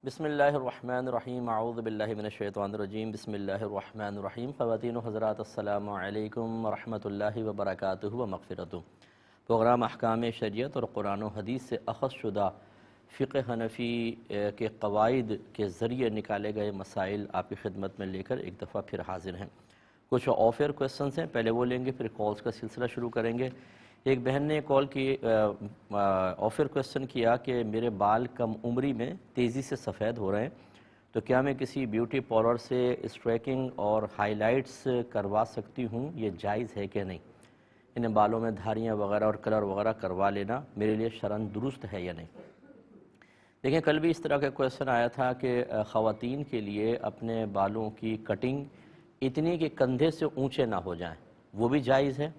بسم اللہ الرحمن الرحیم اعوذ باللہ من الشیطان الرجیم بسم اللہ الرحمن الرحیم خواتین و حضرات السلام علیکم ورحمۃ اللہ وبرکاتہ و مغفرتہ۔ پروگرام احکام شریعت اور قرآن و حدیث سے اخذ شدہ فقہ حنفی کے قواعد کے ذریعے نکالے گئے مسائل آپ کی خدمت میں لے کر ایک دفعہ پھر حاضر ہیں۔ کچھ آف ایئر کویسچنز ہیں، پہلے وہ لیں گے، پھر کالز کا سلسلہ شروع کریں گے۔ ایک بہن نے کال کی آف ایئر کویسچن کیا کہ میرے بال کم عمری میں تیزی سے سفید ہو رہے ہیں، تو کیا میں کسی بیوٹی پارلر سے اسٹریکنگ اور ہائی لائٹس کروا سکتی ہوں؟ یہ جائز ہے کہ نہیں؟ انہیں بالوں میں دھاریاں وغیرہ اور کلر وغیرہ کروا لینا میرے لیے شرعاً درست ہے یا نہیں؟ دیکھیں، کل بھی اس طرح کا کویسچن آیا تھا کہ خواتین کے لیے اپنے بالوں کی کٹنگ اتنی کہ کندھے سے اونچے نہ ہو جائیں، وہ بھی جائز ہے۔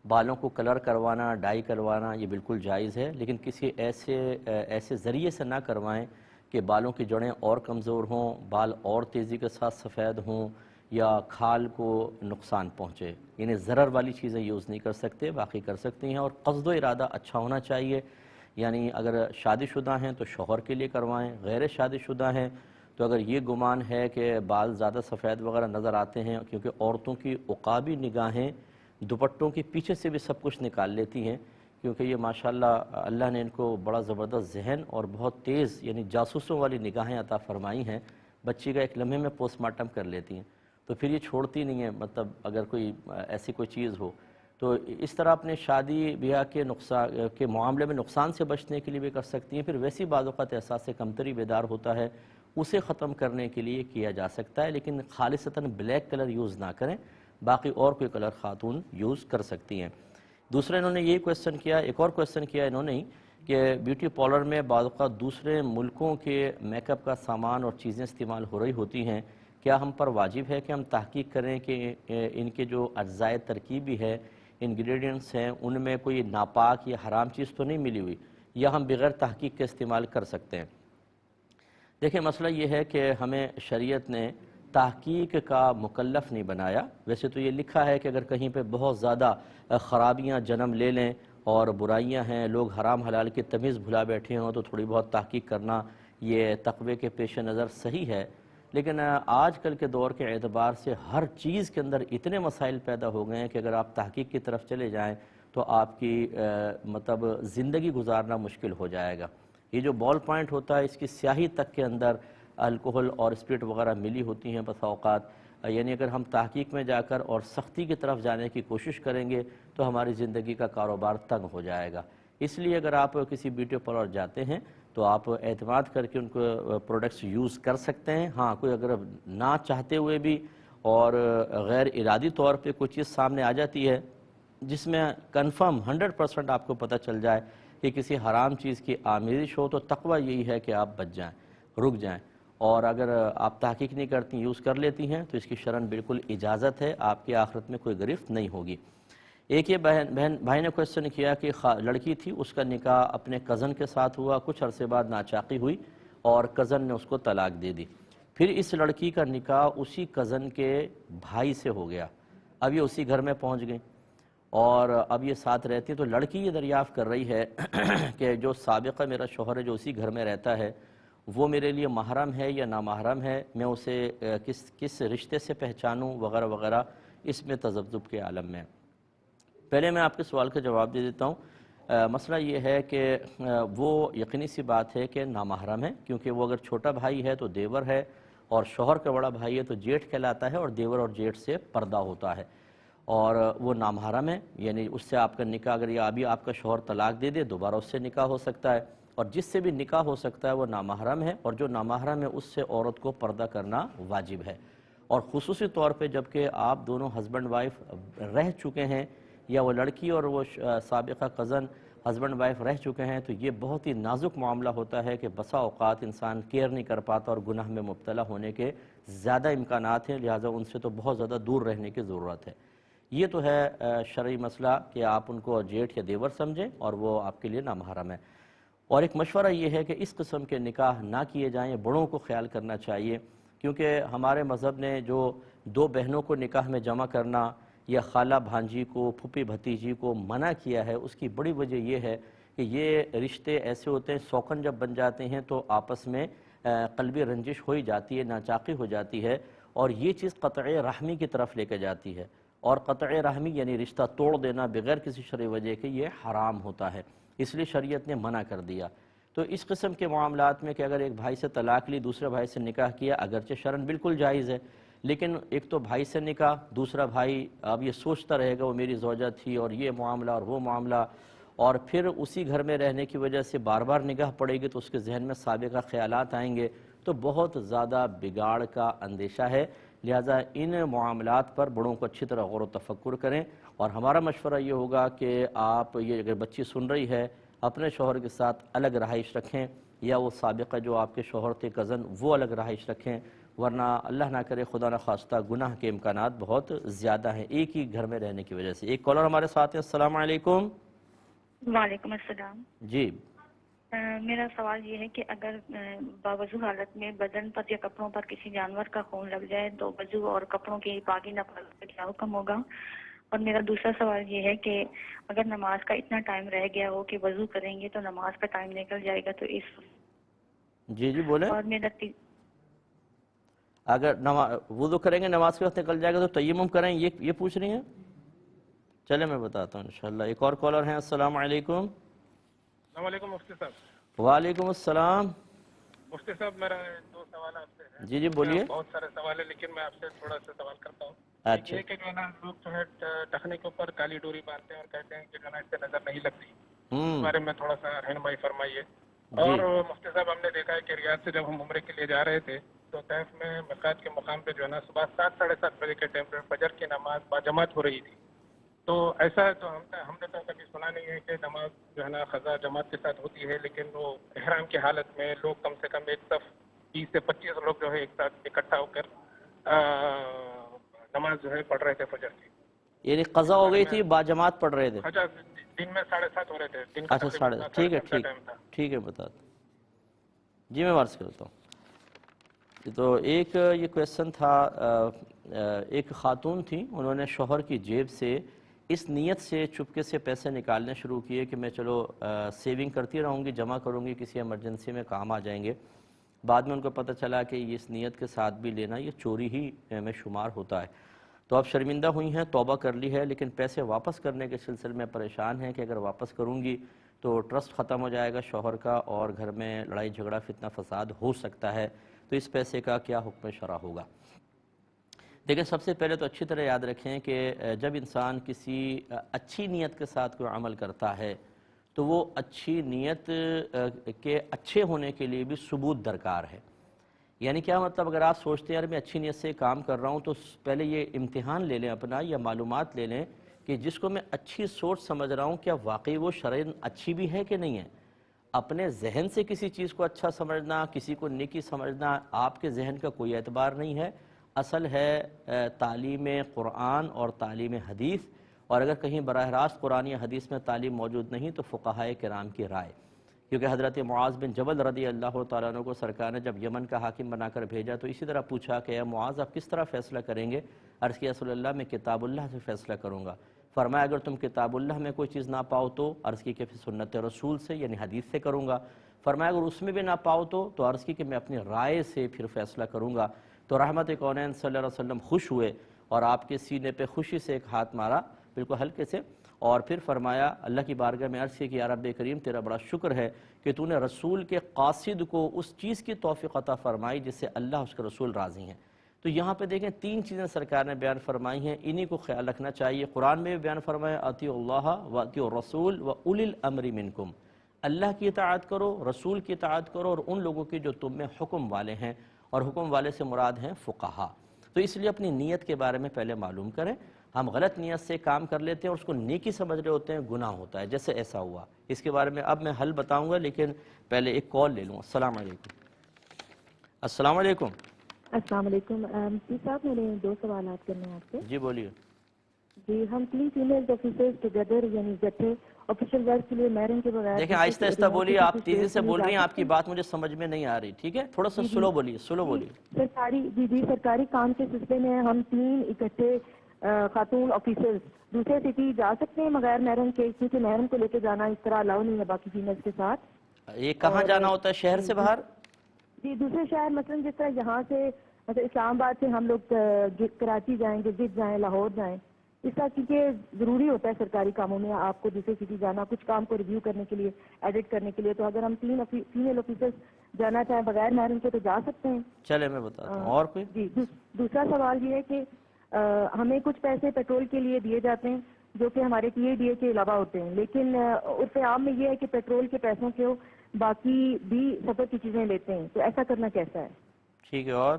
بالوں کو کلر کروانا، ڈائی کروانا، یہ بالکل جائز ہے، لیکن کسی ایسے ذریعے سے نہ کروائیں کہ بالوں کی جڑیں اور کمزور ہوں، بال اور تیزی کے ساتھ سفید ہوں یا کھال کو نقصان پہنچے۔ یعنی ضرر والی چیزیں یوز نہیں کر سکتے، باقی کر سکتی ہیں، اور قصد و ارادہ اچھا ہونا چاہیے۔ یعنی اگر شادی شدہ ہیں تو شوہر کے لیے کروائیں، غیر شادی شدہ ہیں تو اگر یہ گمان ہے کہ بال زیادہ سفید وغیرہ نظر آتے ہیں، کیونکہ عورتوں کی عقابی نگاہیں دوپٹوں کے پیچھے سے بھی سب کچھ نکال لیتی ہیں، کیونکہ یہ ماشاءاللہ اللہ نے ان کو بڑا زبردست ذہن اور بہت تیز یعنی جاسوسوں والی نگاہیں عطا فرمائی ہیں، بچی کا ایک لمحے میں پوسٹ مارٹم کر لیتی ہیں، تو پھر یہ چھوڑتی نہیں ہیں، مطلب اگر کوئی ایسی کوئی چیز ہو تو اس طرح اپنے شادی بیاہ کے معاملے میں نقصان سے بچنے کے لیے بھی کر سکتی ہیں۔ پھر ویسی بعض اوقات احساس کمتری بیدار ہوتا ہے، اسے ختم کرنے کے لیے کیا جا سکتا ہے، لیکن خالصتاً بلیک کلر یوز نہ کریں، باقی اور کوئی کلر خاتون یوز کر سکتی ہیں۔ دوسرا انہوں نے یہی کویسچن کیا، ایک اور کویسچن کیا انہوں نے کہ بیوٹی پارلر میں بعض اوقات دوسرے ملکوں کے میک اپ کا سامان اور چیزیں استعمال ہو رہی ہوتی ہیں، کیا ہم پر واجب ہے کہ ہم تحقیق کریں کہ ان کے جو اجزائے ترکیبی ہے، انگریڈینٹس ہیں، ان میں کوئی ناپاک یا حرام چیز تو نہیں ملی ہوئی، یا ہم بغیر تحقیق کے استعمال کر سکتے ہیں؟ دیکھیں، مسئلہ یہ ہے کہ ہمیں شریعت نے تحقیق کا مکلف نہیں بنایا۔ ویسے تو یہ لکھا ہے کہ اگر کہیں پہ بہت زیادہ خرابیاں جنم لے لیں اور برائیاں ہیں، لوگ حرام حلال کی تمیز بھلا بیٹھے ہوں، تو تھوڑی بہت تحقیق کرنا یہ تقوی کے پیش نظر صحیح ہے، لیکن آج کل کے دور کے اعتبار سے ہر چیز کے اندر اتنے مسائل پیدا ہو گئے ہیں کہ اگر آپ تحقیق کی طرف چلے جائیں تو آپ کی مطلب زندگی گزارنا مشکل ہو جائے گا۔ یہ جو بال پوائنٹ ہوتا ہے، اس کی سیاہی تک کے اندر الکوہل اور اسپرٹ وغیرہ ملی ہوتی ہیں بسا اوقات، یعنی اگر ہم تحقیق میں جا کر اور سختی کی طرف جانے کی کوشش کریں گے تو ہماری زندگی کا کاروبار تنگ ہو جائے گا۔ اس لیے اگر آپ کسی بیوٹی پارلر جاتے ہیں تو آپ اعتماد کر کے ان کو پروڈکٹس یوز کر سکتے ہیں۔ ہاں، کوئی اگر نہ چاہتے ہوئے بھی اور غیر ارادی طور پہ کوئی چیز سامنے آ جاتی ہے جس میں کنفرم 100% آپ کو پتہ چل جائے کہ کسی حرام چیز کی آمیزش ہو، تو تقوی یہی ہے کہ آپ بچ جائیں، رک جائیں، اور اگر آپ تحقیق نہیں کرتی، یوز کر لیتی ہیں تو اس کی شرعاً بالکل اجازت ہے، آپ کی آخرت میں کوئی گرفت نہیں ہوگی۔ ایک یہ بھائی نے کویسچن کیا کہ لڑکی تھی، اس کا نکاح اپنے کزن کے ساتھ ہوا، کچھ عرصے بعد ناچاقی ہوئی اور کزن نے اس کو طلاق دے دی، پھر اس لڑکی کا نکاح اسی کزن کے بھائی سے ہو گیا، اب یہ اسی گھر میں پہنچ گئی اور اب یہ ساتھ رہتی ہے، تو لڑکی یہ دریافت کر رہی ہے کہ جو سابقہ میرا شوہر ہے جو اسی گھر میں رہتا ہے، وہ میرے لیے محرم ہے یا نامحرم ہے، میں اسے کس رشتے سے پہچانوں وغیرہ وغیرہ، اس میں تذبذب کے عالم میں۔ پہلے میں آپ کے سوال کا جواب دے دیتا ہوں۔ مسئلہ یہ ہے کہ وہ یقینی سی بات ہے کہ نامحرم ہے، کیونکہ وہ اگر چھوٹا بھائی ہے تو دیور ہے، اور شوہر کا بڑا بھائی ہے تو جیٹھ کہلاتا ہے، اور دیور اور جیٹھ سے پردہ ہوتا ہے، اور وہ نامحرم ہے، یعنی اس سے آپ کا نکاح اگر یہ ابھی آپ کا شوہر طلاق دے دے دوبارہ اس سے نکاح ہو سکتا ہے، اور جس سے بھی نکاح ہو سکتا ہے وہ نامحرم ہے، اور جو نامحرم ہے اس سے عورت کو پردہ کرنا واجب ہے، اور خصوصی طور پہ جب کہ آپ دونوں ہسبینڈ وائف رہ چکے ہیں، یا وہ لڑکی اور وہ سابقہ کزن ہسبینڈ وائف رہ چکے ہیں، تو یہ بہت ہی نازک معاملہ ہوتا ہے کہ بسا اوقات انسان کیئر نہیں کر پاتا اور گناہ میں مبتلا ہونے کے زیادہ امکانات ہیں، لہٰذا ان سے تو بہت زیادہ دور رہنے کی ضرورت ہے۔ یہ تو ہے شرعی مسئلہ کہ آپ ان کو جیٹھ یا دیور سمجھیں اور وہ آپ کے لیے نامحرم ہے۔ اور ایک مشورہ یہ ہے کہ اس قسم کے نکاح نہ کیے جائیں، بڑوں کو خیال کرنا چاہیے، کیونکہ ہمارے مذہب نے جو دو بہنوں کو نکاح میں جمع کرنا یا خالہ بھانجی کو، پھوپھی بھتیجی کو منع کیا ہے، اس کی بڑی وجہ یہ ہے کہ یہ رشتے ایسے ہوتے ہیں، سوکن جب بن جاتے ہیں تو آپس میں قلبی رنجش ہو ہی جاتی ہے، ناچاقی ہو جاتی ہے، اور یہ چیز قطع رحمی کی طرف لے کے جاتی ہے، اور قطع رحمی یعنی رشتہ توڑ دینا بغیر کسی شرعی وجہ کے یہ حرام ہوتا ہے، اس لیے شریعت نے منع کر دیا۔ تو اس قسم کے معاملات میں کہ اگر ایک بھائی سے طلاق لی، دوسرے بھائی سے نکاح کیا، اگرچہ شرعاً بالکل جائز ہے، لیکن ایک تو بھائی سے نکاح، دوسرا بھائی اب یہ سوچتا رہے گا وہ میری زوجہ تھی اور یہ معاملہ اور وہ معاملہ، اور پھر اسی گھر میں رہنے کی وجہ سے بار بار نگاہ پڑے گی تو اس کے ذہن میں سابقہ خیالات آئیں گے، تو بہت زیادہ بگاڑ کا اندیشہ ہے۔ لہٰذا ان معاملات پر بڑوں کو اچھی طرح غور و تفکر کریں، اور ہمارا مشورہ یہ ہوگا کہ آپ یہ اگر بچی سن رہی ہے اپنے شوہر کے ساتھ الگ رہائش رکھیں، یا وہ سابقہ جو آپ کے شوہر تھے کزن وہ الگ رہائش رکھیں، ورنہ اللہ نہ کرے خدا نہ خواستہ گناہ کے امکانات بہت زیادہ ہیں ایک ہی گھر میں رہنے کی وجہ سے۔ ایک کالر ہمارے ساتھ ہیں، السلام علیکم۔ وعلیکم السلام۔ جی میرا سوال یہ ہے کہ اگر باوضو حالت میں بدن پر یا کپڑوں پر کسی جانور کا خون لگ جائے تو وضو اور کپڑوں کی پاکی نفاذ کا کیا حکم ہوگا؟ اور میرا دوسرا سوال یہ ہے کہ اگر نماز کا اتنا ٹائم رہ گیا ہو کہ وضو کریں گے تو نماز کا ٹائم نکل جائے گا تو اس جی بولیں۔ اور میرا اگر وضو کریں گے نماز کے وقت نکل جائے گا تو تیمم کریں، یہ پوچھ رہی ہیں؟ چلے میں بتاتا ہوں انشاءاللہ۔ ایک اور کالر ہیں، السلام علیکم۔ السلام علیکم مفتی صاحب۔ وعلیکم السلام۔ مفتی صاحب میرا دو سوال آپ سے ہیں۔ جی بولیے۔ بہت سارے سوال ہیں لیکن میں آپ سے تھوڑا سا سوال کرتا ہوں۔ اچھا۔ یہ کہ جو ہے نا لوگ جو ہے ٹخنے کے اوپر کالی ڈوری باندھتے ہیں اور کہتے ہیں کہ جو ہے نا اس سے نظر نہیں لگتی، اس بارے میں تھوڑا سا رہنمائی فرمائیے۔ اور مفتی صاحب ہم نے دیکھا ہے کہ ریاض سے جب ہم عمرے کے لیے جا رہے تھے تو طیف میں میقات کے مقام پہ جو ہے نا صبح 7 ساڑھے 7 بجے کے ٹائم پہ فجر کی نماز باجماعت ہو رہی تھی۔ تو ایسا تو ہم نے تو کبھی سنا نہیں ہے کہ نماز جو ہے نا قضا جماعت کے ساتھ ہوتی ہے، لیکن وہ احرام کی حالت میں لوگ کم سے کم ایک صف 30 سے 25 لوگ جو ہے ایک ساتھ اکٹھا ہو کر نماز جو ہے پڑھ رہے تھے فجر کی۔ یعنی قضا ہو گئی تھی، باجماعت پڑھ رہے تھے؟ دن میں 7:30 ہو رہے تھے، دن کا اچھا ٹھیک ہے بتا دیں۔ جی میں عرض کرتا ہوں۔ تو ایک یہ کویسچن تھا، ایک خاتون تھی، انہوں نے شوہر کی جیب سے اس نیت سے چپکے سے پیسے نکالنے شروع کیے کہ میں چلو سیونگ کرتی رہوں گی، جمع کروں گی، کسی ایمرجنسی میں کام آ جائیں گے۔ بعد میں ان کو پتہ چلا کہ اس نیت کے ساتھ بھی لینا یہ چوری ہی میں شمار ہوتا ہے، تو اب شرمندہ ہوئی ہیں، توبہ کر لی ہے، لیکن پیسے واپس کرنے کے سلسلے میں پریشان ہیں کہ اگر واپس کروں گی تو ٹرسٹ ختم ہو جائے گا شوہر کا اور گھر میں لڑائی جھگڑا فتنہ فساد ہو سکتا ہے، تو اس پیسے کا کیا حکم شرع ہوگا؟ دیکھیں سب سے پہلے تو اچھی طرح یاد رکھیں کہ جب انسان کسی اچھی نیت کے ساتھ کوئی عمل کرتا ہے تو وہ اچھی نیت کے اچھے ہونے کے لیے بھی ثبوت درکار ہے۔ یعنی کیا مطلب، اگر آپ سوچتے ہیں یار میں اچھی نیت سے کام کر رہا ہوں تو پہلے یہ امتحان لے لیں اپنا، یا معلومات لے لیں کہ جس کو میں اچھی سوچ سمجھ رہا ہوں کیا واقعی وہ شرعاً اچھی بھی ہے کہ نہیں ہے۔ اپنے ذہن سے کسی چیز کو اچھا سمجھنا، کسی کو نیکی سمجھنا، آپ کے ذہن کا کوئی اعتبار نہیں ہے، اصل ہے تعلیم قرآن اور تعلیم حدیث، اور اگر کہیں براہ راست قرآن یا حدیث میں تعلیم موجود نہیں تو فقہائے کرام کی رائے، کیونکہ حضرت معاذ بن جبل رضی اللہ تعالیٰ عنہ کو سرکار نے جب یمن کا حاکم بنا کر بھیجا تو اسی طرح پوچھا کہ اے معاذ آپ کس طرح فیصلہ کریں گے؟ عرض کیا رسول اللہ میں کتاب اللہ سے فیصلہ کروں گا۔ فرمایا اگر تم کتاب اللہ میں کوئی چیز نہ پاؤ تو؟ عرض کی کہ پھر سنت رسول سے یعنی حدیث سے کروں گا۔ فرمایا اگر اس میں بھی نہ پاؤ تو عرض کی کہ میں اپنی رائے سے پھر فیصلہ کروں گا۔ تو رحمت کونین صلی اللہ علیہ وسلم خوش ہوئے اور آپ کے سینے پہ خوشی سے ایک ہاتھ مارا بالکل ہلکے سے، اور پھر فرمایا اللہ کی بارگاہ میں عرض کی کہ یا رب کریم تیرا بڑا شکر ہے کہ تو نے رسول کے قاصد کو اس چیز کی توفیق عطا فرمائی جس سے اللہ اس کے رسول راضی ہیں۔ تو یہاں پہ دیکھیں 3 چیزیں سرکار نے بیان فرمائی ہیں، انہی کو خیال رکھنا چاہیے۔ قرآن میں بھی بیان فرمایا اطیعوا اللہ واطیعوا الرسول واولی الامر منکم، اللہ کی اطاعت کرو، رسول کی اطاعت کرو، اور ان لوگوں کی جو تم میں حکم والے ہیں، اور حکم والے سے مراد ہیں فقہا۔ تو اس لیے اپنی نیت کے بارے میں پہلے معلوم کریں، ہم غلط نیت سے کام کر لیتے ہیں اور اس کو نیکی سمجھ رہے ہوتے ہیں، گناہ ہوتا ہے، جیسے ایسا ہوا۔ اس کے بارے میں اب میں حل بتاؤں گا لیکن پہلے ایک کال لے لوں۔ السلام علیکم۔ السلام علیکم۔ السلام علیکم مفتی صاحب، میرے 2 سوالات کرنے ہیں آپ سے۔ جی بولیے۔ جی ہم 3 فیمیل آفیسرز ٹوگیدر یعنی جتھے آفیشیل ورک کے لیے میرن کے بغیر، دیکھیں آہستہ آہستہ بولیے، آپ تیزی سے بول رہی ہیں، آپ کی بات مجھے سمجھ میں نہیں آ رہی، ٹھیک ہے؟ تھوڑا سا سلو بولیے، سلو بولیے۔ سرکاری کام کے سلسلے میں ہم 3 اکٹھے خاتون آفیسرز دوسرے سٹی جا سکتے ہیں بغیر محرم کے؟ کیونکہ محرم کو لے کے جانا اس طرح الاؤ نہیں ہے باقی فیمیلز کے ساتھ۔ یہ کہاں جانا ہوتا ہے، شہر سے باہر؟ جی دوسرے شہر مثلاً جس طرح یہاں سے مطلب اسلام آباد سے ہم لوگ کراچی جائیں گے، جد جائیں، لاہور جائیں، اس طرح کیونکہ ضروری ہوتا ہے سرکاری کاموں میں آپ کو دوسرے سٹی جانا، کچھ کام کو ریویو کرنے کے لیے، ایڈٹ کرنے کے لیے، تو اگر ہم 3 فیمیل آفیسرز جانا چاہیں بغیر محرم کے تو جا سکتے ہیں؟ چلے میں بتاتا ہوں. اور کوئی؟ جی دوسرا سوال یہ ہے کہ ہمیں کچھ پیسے پیٹرول کے لیے دیے جاتے ہیں جو کہ ہمارے ٹی اے ڈی اے کے علاوہ ہوتے ہیں، لیکن عرف عام میں یہ ہے کہ پیٹرول کے پیسوں کے باقی بھی سفر کی چیزیں لیتے ہیں، تو ایسا کرنا کیسا ہے؟ ٹھیک ہے. اور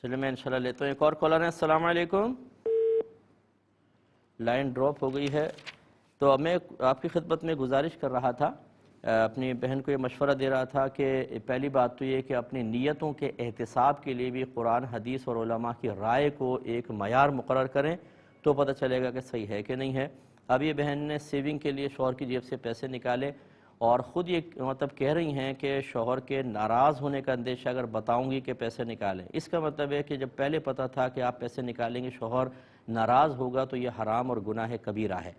چلے میں انشاءاللہ لیتا ہوں. ایک اور کالر ہے. السلام علیکم. لائن ڈراپ ہو گئی ہے. تو میں آپ کی خدمت میں گزارش کر رہا تھا، اپنی بہن کو یہ مشورہ دے رہا تھا کہ پہلی بات تو یہ کہ اپنی نیتوں کے احتساب کے لیے بھی قرآن حدیث اور علماء کی رائے کو ایک معیار مقرر کریں تو پتہ چلے گا کہ صحیح ہے کہ نہیں ہے. اب یہ بہن نے سیونگ کے لیے شوہر کی جیب سے پیسے نکالے اور خود یہ مطلب کہہ رہی ہیں کہ شوہر کے ناراض ہونے کا اندیشہ اگر بتاؤں گی کہ پیسے نکالیں. اس کا مطلب ہے کہ جب پہلے پتہ تھا کہ آپ پیسے نکالیں گے شوہر ناراض ہوگا تو یہ حرام اور گناہ کبیرہ ہے،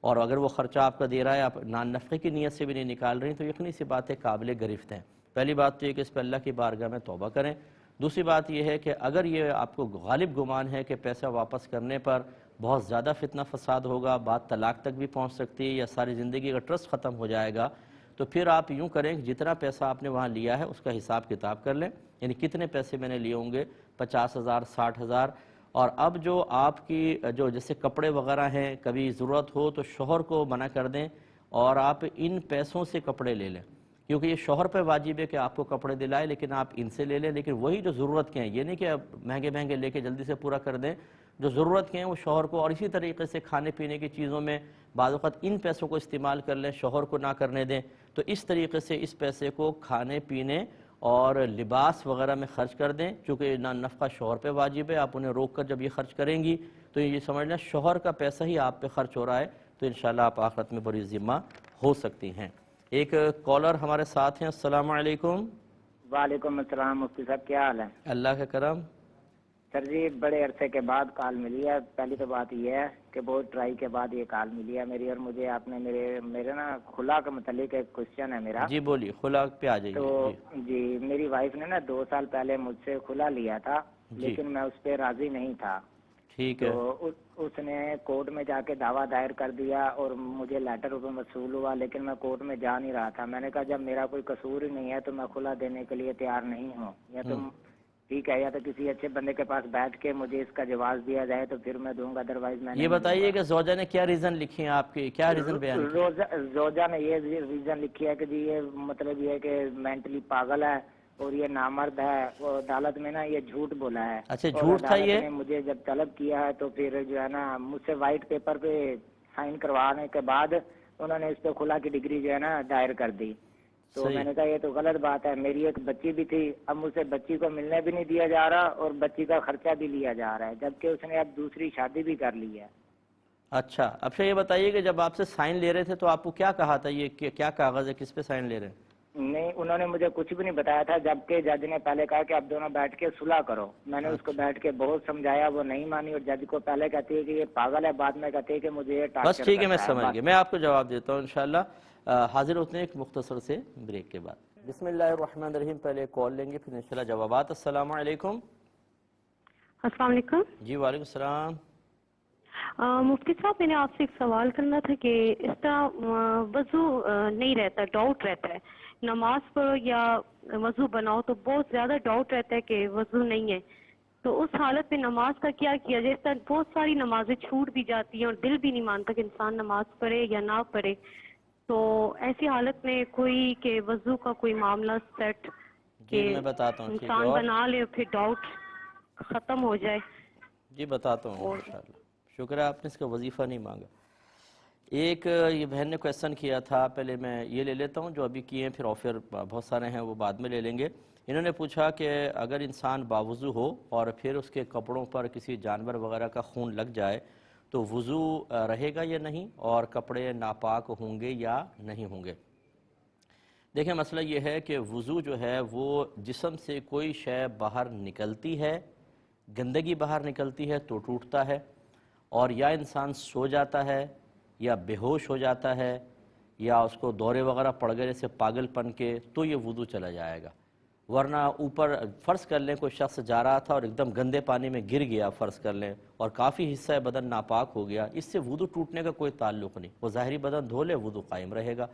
اور اگر وہ خرچہ آپ کا دے رہا ہے آپ نان نفقے کی نیت سے بھی نہیں نکال رہی تو یقینی سی بات ہے قابل گرفت ہیں. پہلی بات تو یہ کہ اس پہ اللہ کی بارگاہ میں توبہ کریں. دوسری بات یہ ہے کہ اگر یہ آپ کو غالب گمان ہے کہ پیسہ واپس کرنے پر بہت زیادہ فتنہ فساد ہوگا، بات طلاق تک بھی پہنچ سکتی ہے یا ساری زندگی کا ٹرسٹ ختم ہو جائے گا، تو پھر آپ یوں کریں کہ جتنا پیسہ آپ نے وہاں لیا ہے اس کا حساب کتاب کر لیں، یعنی کتنے پیسے میں نے لیے ہوں گے، 50,000 60,000. اور اب جو آپ کی جو جیسے کپڑے وغیرہ ہیں کبھی ضرورت ہو تو شوہر کو منع کر دیں اور آپ ان پیسوں سے کپڑے لے لیں، کیونکہ یہ شوہر پہ واجب ہے کہ آپ کو کپڑے دلائے، لیکن آپ ان سے لے لیں. لیکن وہی جو ضرورت کے ہیں، یہ نہیں کہ اب مہنگے مہنگے لے کے جلدی سے پورا کر دیں، جو ضرورت کے ہیں وہ شوہر کو. اور اسی طریقے سے کھانے پینے کی چیزوں میں بعض اوقات ان پیسوں کو استعمال کر لیں، شوہر کو نہ کرنے دیں. تو اس طریقے سے اس پیسے کو کھانے پینے اور لباس وغیرہ میں خرچ کر دیں، چونکہ نفقہ شوہر پہ واجب ہے. آپ انہیں روک کر جب یہ خرچ کریں گی تو یہ سمجھنا شوہر کا پیسہ ہی آپ پہ خرچ ہو رہا ہے، تو انشاءاللہ آپ آخرت میں بری ذمہ ہو سکتی ہیں. ایک کالر ہمارے ساتھ ہیں. السلام علیکم. وعلیکم السلام. مفتی صاحب کیا حال ہے؟ اللہ کا کرم. سر جی بڑے عرصے کے بعد کال ملی ہے. پہلی تو بات یہ ہے کہ بہت ٹرائی کے بعد یہ کال ملی ہے میری، اور مجھے آپ نے میرے نا خلا کے متعلق ایک کوشچن ہے میرا. جی بولیے، خلا پہ آ جائیے. تو جی میری وائف نے نا 2 سال پہلے مجھ سے خلا لیا تھا، لیکن میں اس پہ راضی نہیں تھا. ٹھیک ہے. تو اس نے کورٹ میں جا کے دعویٰ دائر کر دیا اور مجھے لیٹر روپے وصول ہوا، لیکن میں کورٹ میں جا نہیں رہا تھا. میں نے کہا جب میرا کوئی قصور ہی نہیں ہے تو میں خلا دینے کے لیے تیار نہیں ہوں، یا تو ٹھیک ہے یا تو کسی اچھے بندے کے پاس بیٹھ کے مجھے اس کا جواز دیا جائے تو پھر میں دوں گا، ادروائز میں یہ بتائیے کہ زوجہ نے کیا ریزن لکھی ہیں آپ کی، کیا ریزن بیان کیا؟ زوجہ نے یہ ریزن لکھی ہے کہ جی یہ مطلب یہ ہے کہ مینٹلی پاگل ہے اور یہ نامرد ہے، اور عدالت میں نا یہ جھوٹ بولا ہے. اچھا جھوٹ تھا یہ؟ نے مجھے جب طلب کیا ہے تو پھر جو ہے نا مجھ سے وائٹ پیپر پہ سائن کروانے کے بعد انہوں نے اس پہ خلا کی ڈگری جو ہے نا دائر کر دی. تو میں نے کہا یہ تو غلط بات ہے. میری ایک بچی بھی تھی، اب مجھ سے بچی کو ملنے بھی نہیں دیا جا رہا اور بچی کا خرچہ بھی لیا جا رہا ہے، جبکہ اس نے اب دوسری شادی بھی کر لی ہے. اچھا اب یہ بتائیے کہ جب آپ سے سائن لے رہے تھے تو آپ کو کیا کہا تھا، یہ کیا کاغذ ہے، کس پہ سائن لے رہے ہیں؟ نہیں انہوں نے مجھے کچھ بھی نہیں بتایا تھا، جبکہ جج نے پہلے کہا کہ آپ دونوں بیٹھ کے صلح کرو. میں نے اس کو بیٹھ کے بہت سمجھایا، وہ نہیں مانی، اور جج کو پہلے کہتی ہے کہ یہ پاگل ہے، بعد میں کہتی ہے کہ مجھے یہ ٹارچر بس ٹھیک ہے، میں کرتا سمجھ گیا. میں آپ کو جواب دیتا ہوں انشاءاللہ. حاضر ہوتے ہیں ایک مختصر سے بریک کے بعد. بسم اللہ الرحمن الرحیم. پہلے کال لیں گے پھر انشاءاللہ جوابات. السلام علیکم. السلام علیکم. جی وعلیکم السلام. مفتی صاحب میں نے آپ سے ایک سوال کرنا تھا کہ اس طرح وضو نہیں رہتا، ڈاؤٹ رہتا ہے، نماز پڑھو یا وضو بناؤ تو بہت زیادہ ڈاؤٹ رہتا ہے کہ وضو نہیں ہے، تو اس حالت میں نماز کا کیا کیا جائے؟ اس طرح بہت ساری نمازیں چھوٹ بھی جاتی ہیں اور دل بھی نہیں مانتا کہ انسان نماز پڑھے یا نہ پڑھے، تو ایسی حالت میں کوئی کہ وضو کا کوئی معاملہ سیٹ جی میں بتاتا ہوں. انسان بنا لے پھر ڈاؤٹ ختم ہو جائے. جی بتاتا ہوں انشاءاللہ. شکر ہے آپ نے اس کا وظیفہ نہیں مانگا. ایک یہ بہن نے کویسچن کیا تھا، پہلے میں یہ لے لیتا ہوں جو ابھی کیے ہیں، پھر آفر بہت سارے ہیں وہ بعد میں لے لیں گے. انہوں نے پوچھا کہ اگر انسان باوضو ہو اور پھر اس کے کپڑوں پر کسی جانور وغیرہ کا خون لگ جائے تو وضو رہے گا یا نہیں، اور کپڑے ناپاک ہوں گے یا نہیں ہوں گے؟ دیکھیں مسئلہ یہ ہے کہ وضو جو ہے وہ جسم سے کوئی شے باہر نکلتی ہے، گندگی باہر نکلتی ہے تو ٹوٹتا ہے، اور یا انسان سو جاتا ہے یا بے ہوش ہو جاتا ہے یا اس کو دورے وغیرہ پڑ گئے جیسے پاگل پن کے، تو یہ وضو چلا جائے گا. ورنہ اوپر فرض کر لیں کوئی شخص جا رہا تھا اور ایک دم گندے پانی میں گر گیا فرض کر لیں، اور کافی حصہ بدن ناپاک ہو گیا، اس سے وضو ٹوٹنے کا کوئی تعلق نہیں. وہ ظاہری بدن دھو لے، وضو قائم رہے گا.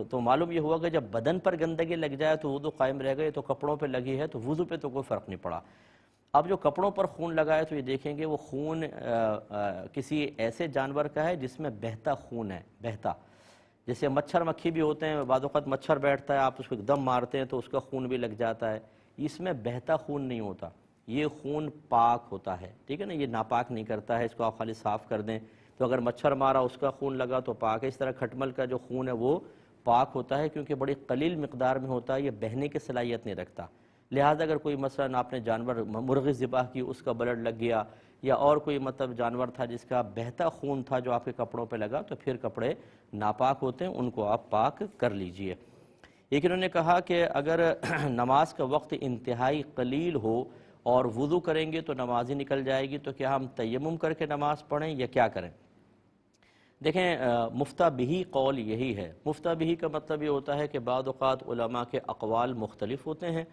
تو معلوم یہ ہوا کہ جب بدن پر گندگی لگ جائے تو وضو قائم رہ گئے، تو کپڑوں پہ لگی ہے تو وضو پہ تو کوئی فرق نہیں پڑا. اب جو کپڑوں پر خون لگا ہے تو یہ دیکھیں گے وہ خون کسی ایسے جانور کا ہے جس میں بہتا خون ہے. بہتا، جیسے مچھر مکھی بھی ہوتے ہیں، بعض اوقات مچھر بیٹھتا ہے، آپ اس کو ایک دم مارتے ہیں تو اس کا خون بھی لگ جاتا ہے. اس میں بہتا خون نہیں ہوتا، یہ خون پاک ہوتا ہے. ٹھیک ہے نا، یہ ناپاک نہیں کرتا ہے، اس کو آپ خالی صاف کر دیں. تو اگر مچھر مارا اس کا خون لگا تو پاک ہے. اس طرح کھٹمل کا جو خون ہے وہ پاک ہوتا ہے، کیونکہ بڑی قلیل مقدار میں ہوتا ہے، یہ بہنے کی صلاحیت نہیں رکھتا. لہٰذا اگر کوئی مثلا آپ نے جانور مرغی ذبح کی، اس کا بلڈ لگ گیا، یا اور کوئی مطلب جانور تھا جس کا بہتا خون تھا جو آپ کے کپڑوں پہ لگا، تو پھر کپڑے ناپاک ہوتے ہیں، ان کو آپ پاک کر لیجئے. ایک انہوں نے کہا کہ اگر نماز کا وقت انتہائی قلیل ہو اور وضو کریں گے تو نماز ہی نکل جائے گی، تو کیا ہم تیمم کر کے نماز پڑھیں یا کیا کریں؟ دیکھیں، مفتہ بہی قول یہی ہے. مفتہ بہی کا مطلب یہ ہوتا ہے کہ بعض اوقات علماء کے اقوال مختلف ہوتے ہیں.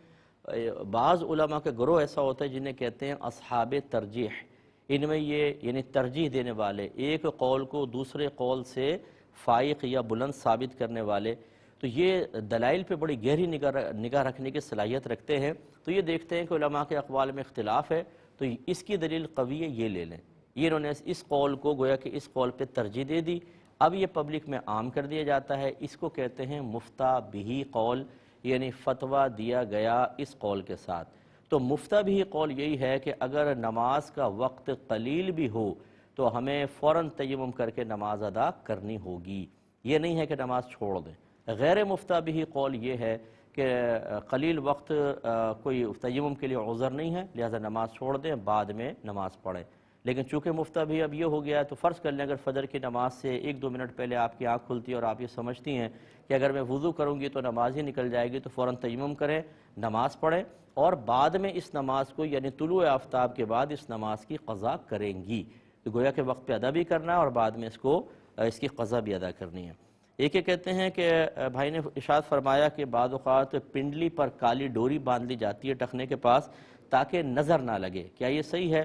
بعض علماء کے گروہ ایسا ہوتا ہے جنہیں کہتے ہیں اصحاب ترجیح. ان میں یہ یعنی ترجیح دینے والے، ایک قول کو دوسرے قول سے فائق یا بلند ثابت کرنے والے. تو یہ دلائل پہ بڑی گہری نگاہ رکھنے کی صلاحیت رکھتے ہیں. تو یہ دیکھتے ہیں کہ علماء کے اقوال میں اختلاف ہے، تو اس کی دلیل قوی ہے، یہ لے لیں. یہ انہوں نے اس قول کو گویا کہ اس قول پہ ترجیح دے دی. اب یہ پبلک میں عام کر دیا جاتا ہے. اس کو کہتے ہیں مفتہ بہی قول، یعنی فتویٰ دیا گیا اس قول کے ساتھ. تو مفتہ بہی قول یہی ہے کہ اگر نماز کا وقت قلیل بھی ہو تو ہمیں فوراً تیمم کر کے نماز ادا کرنی ہوگی. یہ نہیں ہے کہ نماز چھوڑ دیں. غیر مفتہ بہی قول یہ ہے کہ قلیل وقت کوئی تیمم کے لیے عذر نہیں ہے، لہذا نماز چھوڑ دیں، بعد میں نماز پڑھیں. لیکن چونکہ مفتہ بھی اب یہ ہو گیا ہے تو فرض کر لیں اگر فجر کی نماز سے 1-2 منٹ پہلے آپ کی آنکھ کھلتی ہے اور آپ یہ سمجھتی ہیں کہ اگر میں وضو کروں گی تو نماز ہی نکل جائے گی، تو فوراً تیمم کریں، نماز پڑھیں، اور بعد میں اس نماز کو یعنی طلوع آفتاب کے بعد اس نماز کی قضا کریں گی. تو گویا کہ وقت پہ ادا بھی کرنا ہے اور بعد میں اس کی قضا بھی ادا کرنی ہے. ایک یہ کہتے ہیں کہ بھائی نے ارشاد فرمایا کہ بعض اوقات پنڈلی پر کالی ڈوری باندھ لی جاتی ہے ٹخنے کے پاس تاکہ نظر نہ لگے، کیا یہ صحیح ہے؟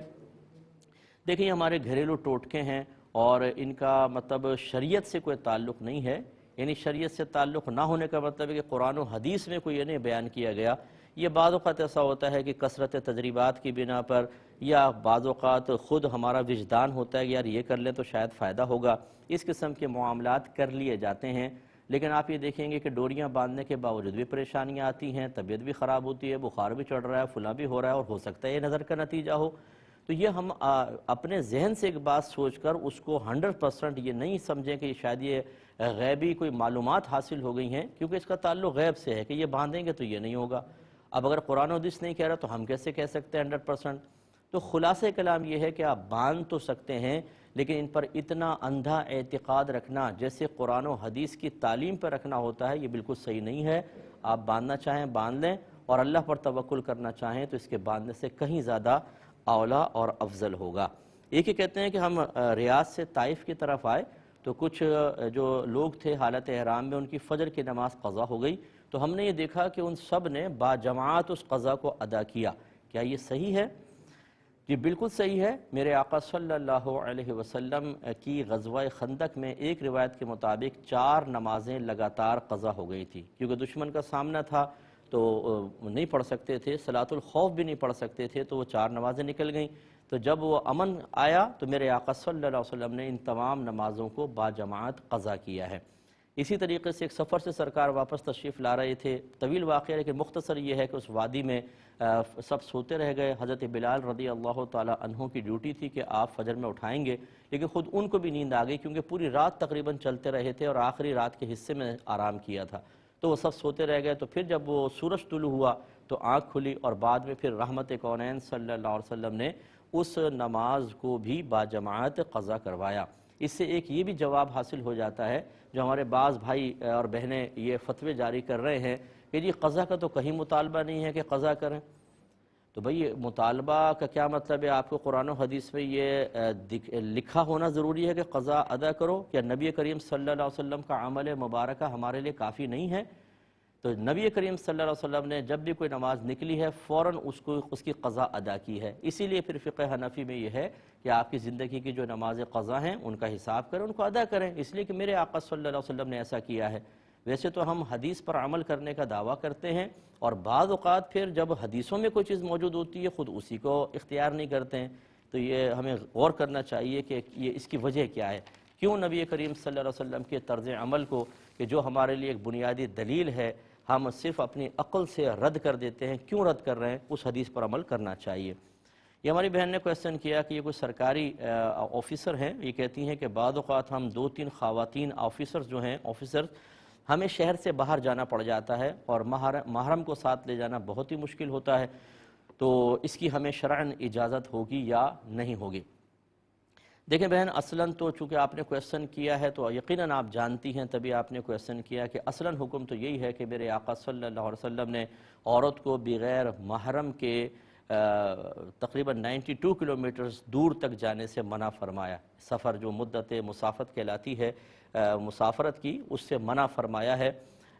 دیکھیں، یہ ہمارے گھریلو ٹوٹکے ہیں اور ان کا مطلب شریعت سے کوئی تعلق نہیں ہے. یعنی شریعت سے تعلق نہ ہونے کا مطلب ہے کہ قرآن و حدیث میں کوئی یہ نہیں بیان کیا گیا. یہ بعض اوقات ایسا ہوتا ہے کہ کثرت تجربات کی بنا پر، یا بعض اوقات خود ہمارا وجدان ہوتا ہے کہ یار یہ کر لیں تو شاید فائدہ ہوگا، اس قسم کے معاملات کر لیے جاتے ہیں. لیکن آپ یہ دیکھیں گے کہ ڈوریاں باندھنے کے باوجود بھی پریشانیاں آتی ہیں، طبیعت بھی خراب ہوتی ہے، بخار بھی چڑھ رہا ہے، فلاں بھی ہو رہا ہے، اور ہو سکتا ہے یہ نظر کا نتیجہ ہو. تو یہ ہم اپنے ذہن سے ایک بات سوچ کر اس کو 100% یہ نہیں سمجھیں کہ شاید یہ غیبی کوئی معلومات حاصل ہو گئی ہیں، کیونکہ اس کا تعلق غیب سے ہے کہ یہ باندھیں گے تو یہ نہیں ہوگا. اب اگر قرآن و حدیث نہیں کہہ رہا تو ہم کیسے کہہ سکتے ہیں 100%؟ تو خلاصہ کلام یہ ہے کہ آپ باندھ تو سکتے ہیں، لیکن ان پر اتنا اندھا اعتقاد رکھنا جیسے قرآن و حدیث کی تعلیم پر رکھنا ہوتا ہے، یہ بالکل صحیح نہیں ہے. آپ باندھنا چاہیں باندھ لیں، اور اللہ پر توکل کرنا چاہیں تو اس کے باندھنے سے کہیں زیادہ اولا اور افضل ہوگا. ایک ہی کہتے ہیں کہ ہم ریاض سے طائف کی طرف آئے تو کچھ جو لوگ تھے حالت احرام میں، ان کی فجر کی نماز قضا ہو گئی، تو ہم نے یہ دیکھا کہ ان سب نے باجماعت اس قضا کو ادا کیا. کیا یہ صحیح ہے؟ جی بالکل صحیح ہے. میرے آقا صلی اللہ علیہ وسلم کی غزوہ خندق میں ایک روایت کے مطابق 4 نمازیں لگاتار قضا ہو گئی تھی، کیونکہ دشمن کا سامنا تھا تو نہیں پڑھ سکتے تھے، صلاۃ الخوف بھی نہیں پڑھ سکتے تھے، تو وہ 4 نمازیں نکل گئیں. تو جب وہ امن آیا تو میرے آقا صلی اللہ علیہ وسلم نے ان تمام نمازوں کو باجماعت قضا کیا ہے. اسی طریقے سے ایک سفر سے سرکار واپس تشریف لا رہے تھے. طویل واقعہ لیکن مختصر یہ ہے کہ اس وادی میں سب سوتے رہ گئے. حضرت بلال رضی اللہ تعالی عنہ کی ڈیوٹی تھی کہ آپ فجر میں اٹھائیں گے، لیکن خود ان کو بھی نیند آ گئی کیونکہ پوری رات تقریباً چلتے رہے تھے اور آخری رات کے حصے میں آرام کیا تھا. تو وہ سب سوتے رہ گئے. تو پھر جب وہ سورج طلوع ہوا تو آنکھ کھلی، اور بعد میں پھر رحمت کونین صلی اللہ علیہ وسلم نے اس نماز کو بھی باجماعت قضا کروایا. اس سے ایک یہ بھی جواب حاصل ہو جاتا ہے جو ہمارے بعض بھائی اور بہنیں یہ فتوے جاری کر رہے ہیں کہ جی قضا کا تو کہیں مطالبہ نہیں ہے کہ قضا کریں. تو بھئی مطالبہ کا کیا مطلب ہے؟ آپ کو قرآن و حدیث میں یہ لکھا ہونا ضروری ہے کہ قضا ادا کرو؟ کیا نبی کریم صلی اللہ علیہ وسلم کا عمل مبارکہ ہمارے لیے کافی نہیں ہے؟ تو نبی کریم صلی اللہ علیہ وسلم نے جب بھی کوئی نماز نکلی ہے فوراً اس کی قضا ادا کی ہے. اسی لیے پھر فقہ حنفی میں یہ ہے کہ آپ کی زندگی کی جو نماز قضا ہیں ان کا حساب کریں، ان کو ادا کریں، اس لیے کہ میرے آقا صلی اللہ علیہ وسلم نے ایسا کیا ہے. ویسے تو ہم حدیث پر عمل کرنے کا دعویٰ کرتے ہیں، اور بعض اوقات پھر جب حدیثوں میں کوئی چیز موجود ہوتی ہے خود اسی کو اختیار نہیں کرتے ہیں. تو یہ ہمیں غور کرنا چاہیے کہ یہ اس کی وجہ کیا ہے، کیوں نبی کریم صلی اللہ علیہ وسلم کے طرز عمل کو، کہ جو ہمارے لیے ایک بنیادی دلیل ہے، ہم صرف اپنی عقل سے رد کر دیتے ہیں. کیوں رد کر رہے ہیں؟ اس حدیث پر عمل کرنا چاہیے. یہ ہماری بہن نے کویسچن کیا کہ یہ کوئی سرکاری آفیسر ہیں، یہ کہتی ہیں کہ بعض اوقات ہم 2-3 خواتین آفیسرز جو ہیں ہمیں شہر سے باہر جانا پڑ جاتا ہے اور محرم کو ساتھ لے جانا بہت ہی مشکل ہوتا ہے، تو اس کی ہمیں شرعاً اجازت ہوگی یا نہیں ہوگی؟ دیکھیں بہن، اصلاً تو چونکہ آپ نے کویسچن کیا ہے تو یقیناً آپ جانتی ہیں، تبھی آپ نے کویسچن کیا کہ اصلاً حکم تو یہی ہے کہ میرے آقا صلی اللہ علیہ وسلم نے عورت کو بغیر محرم کے تقریباً 92 کلومیٹرز دور تک جانے سے منع فرمایا. سفر جو مدت مسافت کہلاتی ہے مسافرت کی، اس سے منع فرمایا ہے.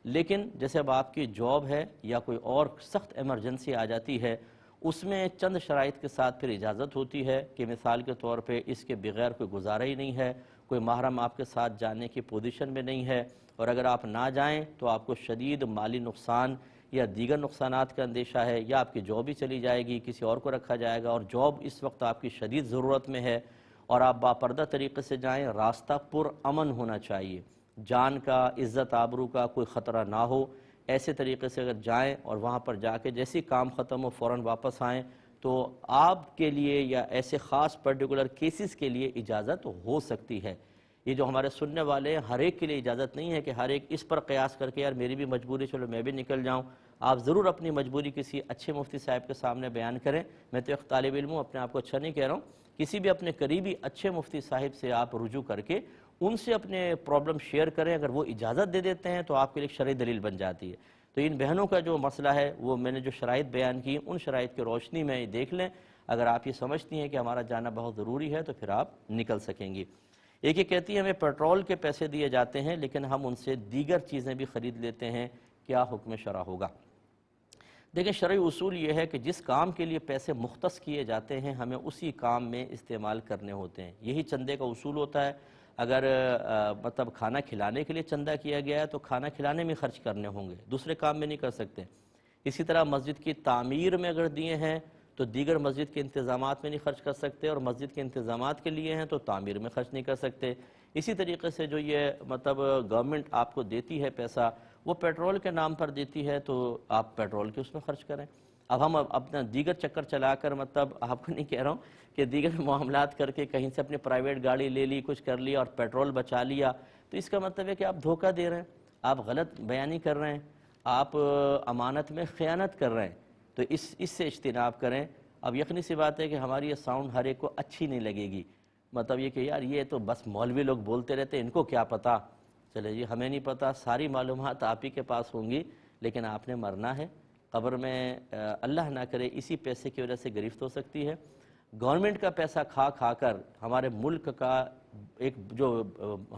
لیکن جیسے اب آپ کی جاب ہے یا کوئی اور سخت ایمرجنسی آ جاتی ہے، اس میں چند شرائط کے ساتھ پھر اجازت ہوتی ہے کہ مثال کے طور پہ اس کے بغیر کوئی گزارا ہی نہیں ہے، کوئی محرم آپ کے ساتھ جانے کی پوزیشن میں نہیں ہے، اور اگر آپ نہ جائیں تو آپ کو شدید مالی نقصان یا دیگر نقصانات کا اندیشہ ہے، یا آپ کی جاب ہی چلی جائے گی، کسی اور کو رکھا جائے گا، اور جاب اس وقت آپ کی شدید ضرورت میں ہے، اور آپ باپردہ طریقے سے جائیں. راستہ پر امن ہونا چاہیے، جان کا، عزت آبرو کا کوئی خطرہ نہ ہو. ایسے طریقے سے اگر جائیں اور وہاں پر جا کے جیسی کام ختم ہو فوراً واپس آئیں، تو آپ کے لیے یا ایسے خاص پرٹیکولر کیسز کے لیے اجازت ہو سکتی ہے. یہ جو ہمارے سننے والے ہیں ہر ایک کے لیے اجازت نہیں ہے کہ ہر ایک اس پر قیاس کر کے یار میری بھی مجبوری، چلو میں بھی نکل جاؤں. آپ ضرور اپنی مجبوری کسی اچھے مفتی صاحب کے سامنے بیان کریں. میں تو ایک طالب علم ہوں، اپنے آپ کو اچھا نہیں کہہ رہا ہوں. کسی بھی اپنے قریبی اچھے مفتی صاحب سے آپ رجوع کر کے ان سے اپنے پرابلم شیئر کریں. اگر وہ اجازت دے دیتے ہیں تو آپ کے لیے ایک شرعی دلیل بن جاتی ہے. تو ان بہنوں کا جو مسئلہ ہے وہ میں نے جو شرائط بیان کی ان شرائط کی روشنی میں یہ دیکھ لیں. اگر آپ یہ سمجھتی ہیں کہ ہمارا جانا بہت ضروری ہے تو پھر آپ نکل سکیں گی. ایک یہ کہتی ہے ہمیں پیٹرول کے پیسے دیے جاتے ہیں لیکن ہم ان سے دیگر چیزیں بھی خرید لیتے ہیں، کیا حکم شرع ہوگا؟ دیکھیں شرعی اصول یہ ہے کہ جس کام کے لیے پیسے مختص کیے جاتے ہیں ہمیں اسی کام میں استعمال کرنے ہوتے ہیں. یہی چندے کا اصول ہوتا ہے. اگر مطلب کھانا کھلانے کے لیے چندہ کیا گیا ہے تو کھانا کھلانے میں خرچ کرنے ہوں گے، دوسرے کام میں نہیں کر سکتے. اسی طرح مسجد کی تعمیر میں اگر دیے ہیں تو دیگر مسجد کے انتظامات میں نہیں خرچ کر سکتے، اور مسجد کے انتظامات کے لیے ہیں تو تعمیر میں خرچ نہیں کر سکتے. اسی طریقے سے جو یہ مطلب گورنمنٹ آپ کو دیتی ہے پیسہ، وہ پیٹرول کے نام پر دیتی ہے تو آپ پیٹرول کے اس میں خرچ کریں. اب ہم اپنا دیگر چکر چلا کر، مطلب آپ کو نہیں کہہ رہا ہوں کہ دیگر معاملات کر کے کہیں سے اپنی پرائیویٹ گاڑی لے لی، کچھ کر لیا اور پیٹرول بچا لیا، تو اس کا مطلب ہے کہ آپ دھوکہ دے رہے ہیں، آپ غلط بیانی کر رہے ہیں، آپ امانت میں خیانت کر رہے ہیں. تو اس سے اجتناب کریں. اب یقینی سی بات ہے کہ ہماری یہ ساؤنڈ ہر ایک کو اچھی نہیں لگے گی، مطلب یہ کہ یار یہ تو بس مولوی لوگ بولتے رہتے ان کو کیا پتہ. چلے جی، ہمیں نہیں پتہ، ساری معلومات آپ ہی کے پاس ہوں گی، لیکن آپ نے مرنا ہے. قبر میں اللہ نہ کرے اسی پیسے کی وجہ سے گرفت ہو سکتی ہے. گورنمنٹ کا پیسہ کھا کھا کر ہمارے ملک کا ایک جو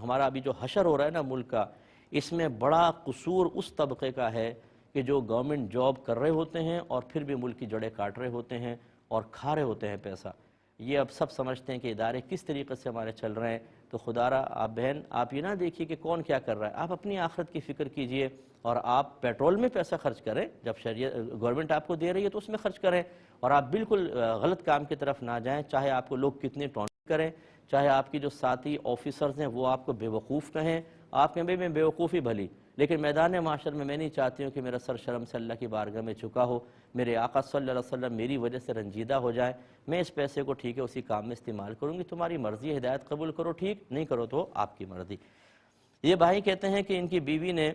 ہمارا ابھی جو حشر ہو رہا ہے نا ملک کا، اس میں بڑا قصور اس طبقے کا ہے کہ جو گورنمنٹ جاب کر رہے ہوتے ہیں اور پھر بھی ملک کی جڑیں کاٹ رہے ہوتے ہیں اور کھا رہے ہوتے ہیں پیسہ. یہ اب سب سمجھتے ہیں کہ ادارے کس طریقے سے ہمارے چل رہے ہیں. تو خدا را آپ بہن آپ یہ نہ دیکھیے کہ کون کیا کر رہا ہے، آپ اپنی آخرت کی فکر کیجئے اور آپ پیٹرول میں پیسہ خرچ کریں. جب شریعت گورنمنٹ آپ کو دے رہی ہے تو اس میں خرچ کریں، اور آپ بالکل غلط کام کی طرف نہ جائیں، چاہے آپ کو لوگ کتنے ٹونٹ کریں، چاہے آپ کی جو ساتھی آفیسرز ہیں وہ آپ کو بے وقوف کہیں. آپ کہیں بھائی میں بے وقوفی بھلی، لیکن میدان معاشر میں نہیں چاہتی ہوں کہ میرا سر شرم سے اللہ کی بارگاہ میں چکا ہو، میرے آقا صلی اللہ علیہ وسلم میری وجہ سے رنجیدہ ہو جائے. میں اس پیسے کو ٹھیک ہے اسی کام میں استعمال کروں گی، تمہاری مرضی، ہدایت قبول کرو ٹھیک، نہیں کرو تو آپ کی مرضی. یہ بھائی کہتے ہیں کہ ان کی بیوی نے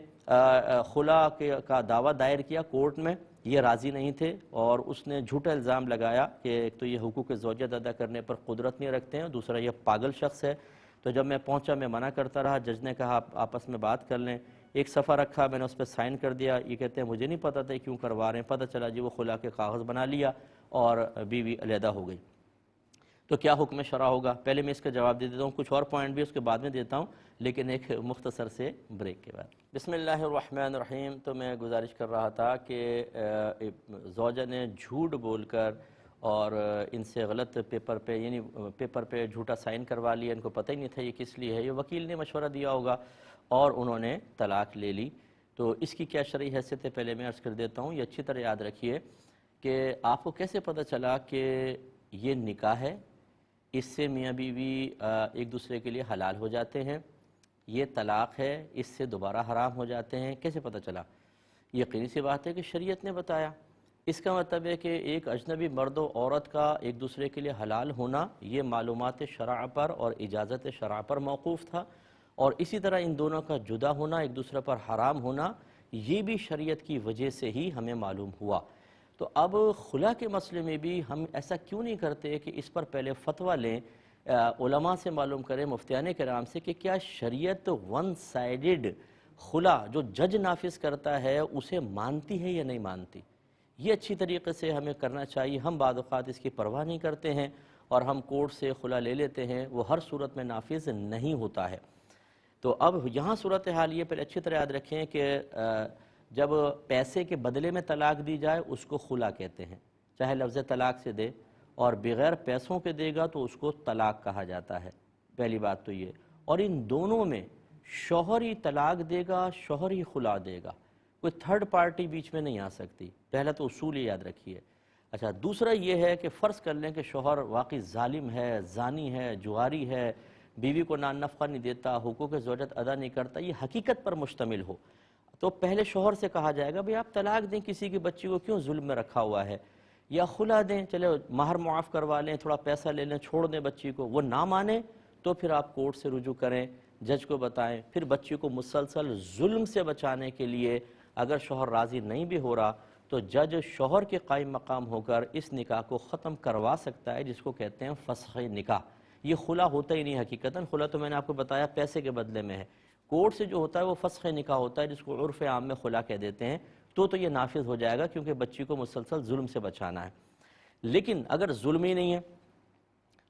خلا کا دعویٰ دائر کیا کورٹ میں، یہ راضی نہیں تھے اور اس نے جھوٹا الزام لگایا کہ ایک تو یہ حقوق زوجیت ادا کرنے پر قدرت نہیں رکھتے ہیں، دوسرا یہ پاگل شخص ہے. تو جب میں پہنچا میں منع کرتا رہا، جج نے کہا آپ آپس میں بات کر لیں. ایک صفحہ رکھا، میں نے اس پہ سائن کر دیا، یہ کہتے ہیں مجھے نہیں پتہ تھا کیوں کروا رہے ہیں، پتہ چلا جی وہ خلا کے کاغذ بنا لیا اور بیوی علیحدہ ہو گئی، تو کیا حکم شرع ہوگا؟ پہلے میں اس کا جواب دے دیتا ہوں، کچھ اور پوائنٹ بھی اس کے بعد میں دیتا ہوں، لیکن ایک مختصر سے بریک کے بعد۔ بسم اللہ الرحمن الرحیم۔ تو میں گزارش کر رہا تھا کہ زوجہ نے جھوٹ بول کر اور ان سے غلط پیپر پہ، یعنی پیپر پہ جھوٹا سائن کروا لیا، ان کو پتہ ہی نہیں تھا یہ کس لیے ہے، یہ وکیل نے مشورہ دیا ہوگا اور انہوں نے طلاق لے لی، تو اس کی کیا شرعی حیثیت ہے پہلے میں عرض کر دیتا ہوں۔ یہ اچھی طرح یاد رکھیے کہ آپ کو کیسے پتہ چلا کہ یہ نکاح ہے، اس سے میاں بیوی ایک دوسرے کے لیے حلال ہو جاتے ہیں، یہ طلاق ہے، اس سے دوبارہ حرام ہو جاتے ہیں، کیسے پتہ چلا؟ یقینی سی بات ہے کہ شریعت نے بتایا۔ اس کا مطلب ہے کہ ایک اجنبی مرد و عورت کا ایک دوسرے کے لیے حلال ہونا یہ معلومات شرع پر اور اجازت شرع پر موقوف تھا، اور اسی طرح ان دونوں کا جدا ہونا، ایک دوسرے پر حرام ہونا، یہ بھی شریعت کی وجہ سے ہی ہمیں معلوم ہوا۔ تو اب خلا کے مسئلے میں بھی ہم ایسا کیوں نہیں کرتے کہ اس پر پہلے فتویٰ لیں، علماء سے معلوم کریں، مفتیان کرام سے، کہ کیا شریعت ون سائیڈڈ خلا جو جج نافذ کرتا ہے اسے مانتی ہے یا نہیں مانتی؟ یہ اچھی طریقے سے ہمیں کرنا چاہیے۔ ہم بعض اوقات اس کی پرواہ نہیں کرتے ہیں اور ہم کورٹ سے خلا لے لیتے ہیں، وہ ہر صورت میں نافذ نہیں ہوتا ہے۔ تو اب یہاں صورتحال یہ پہلے اچھی طرح یاد رکھیں کہ جب پیسے کے بدلے میں طلاق دی جائے اس کو خلا کہتے ہیں، چاہے لفظ طلاق سے دے، اور بغیر پیسوں کے دے گا تو اس کو طلاق کہا جاتا ہے۔ پہلی بات تو یہ، اور ان دونوں میں شوہر ہی طلاق دے گا، شوہر ہی خلا دے گا، کوئی تھرڈ پارٹی بیچ میں نہیں آ سکتی، پہلا تو اصول یہ یاد رکھیے۔ اچھا، دوسرا یہ ہے کہ فرض کر لیں کہ شوہر واقعی ظالم ہے، زانی ہے، جواری ہے، بیوی کو نان نفقہ نہیں دیتا، حقوق زوجت ادا نہیں کرتا، یہ حقیقت پر مشتمل ہو، تو پہلے شوہر سے کہا جائے گا بھئی آپ طلاق دیں، کسی کی بچی کو کیوں ظلم میں رکھا ہوا ہے، یا خلا دیں، چلے مہر معاف کروا لیں، تھوڑا پیسہ لے لیں، چھوڑ دیں بچی کو۔ وہ نہ مانے تو پھر آپ کورٹ سے رجوع کریں، جج کو بتائیں، پھر بچی کو مسلسل ظلم سے بچانے کے لیے اگر شوہر راضی نہیں بھی ہو رہا تو جج شوہر کے قائم مقام ہو کر اس نکاح کو ختم کروا سکتا ہے، جس کو کہتے ہیں فسخ نکاح۔ یہ خلا ہوتا ہی نہیں حقیقتاً، خلا تو میں نے آپ کو بتایا پیسے کے بدلے میں ہے، کورٹ سے جو ہوتا ہے وہ فسخ نکاح ہوتا ہے، جس کو عرف عام میں خلا کہہ دیتے ہیں، تو یہ نافذ ہو جائے گا کیونکہ بچی کو مسلسل ظلم سے بچانا ہے۔ لیکن اگر ظلم ہی نہیں ہے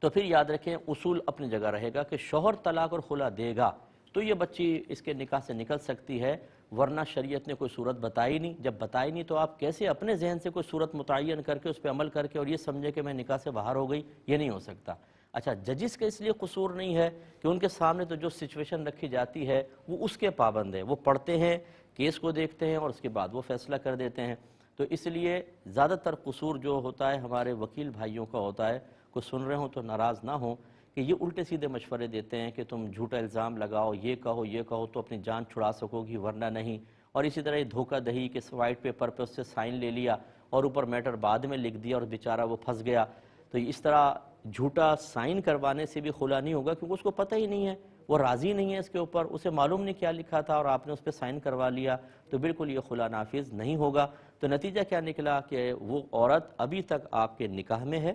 تو پھر یاد رکھیں اصول اپنی جگہ رہے گا کہ شوہر طلاق اور خلا دے گا تو یہ بچی اس کے نکاح سے نکل سکتی ہے، ورنہ شریعت نے کوئی صورت بتائی نہیں۔ جب بتائی نہیں تو آپ کیسے اپنے ذہن سے کوئی صورت متعین کر کے اس پہ عمل کر کے اور یہ سمجھے کہ میں نکاح سے باہر ہو گئی؟ یہ نہیں ہو سکتا۔ اچھا، ججز کا اس لیے قصور نہیں ہے کہ ان کے سامنے تو جو سچویشن رکھی جاتی ہے وہ اس کے پابند ہے، وہ پڑھتے ہیں، کیس کو دیکھتے ہیں اور اس کے بعد وہ فیصلہ کر دیتے ہیں، تو اس لیے زیادہ تر قصور جو ہوتا ہے ہمارے وکیل بھائیوں کا ہوتا ہے۔ کوئی سن رہے ہوں تو ناراض نہ ہوں کہ یہ الٹے سیدھے مشورے دیتے ہیں کہ تم جھوٹا الزام لگاؤ، یہ کہو تو اپنی جان چھڑا سکو گی ورنہ نہیں، اور اسی طرح یہ دھوکہ دہی کہ وائٹ پیپر پہ اس سے سائن لے لیا اور اوپر میٹر بعد میں لکھ دیا اور بیچارہ وہ پھنس گیا۔ تو اس طرح جھوٹا سائن کروانے سے بھی خلا نہیں ہوگا کیونکہ اس کو پتہ ہی نہیں ہے، وہ راضی نہیں ہے اس کے اوپر، اسے معلوم نہیں کیا لکھا تھا اور آپ نے اس پہ سائن کروا لیا، تو بالکل یہ خلا نافذ نہیں ہوگا۔ تو نتیجہ کیا نکلا کہ وہ عورت ابھی تک آپ کے نکاح میں ہے،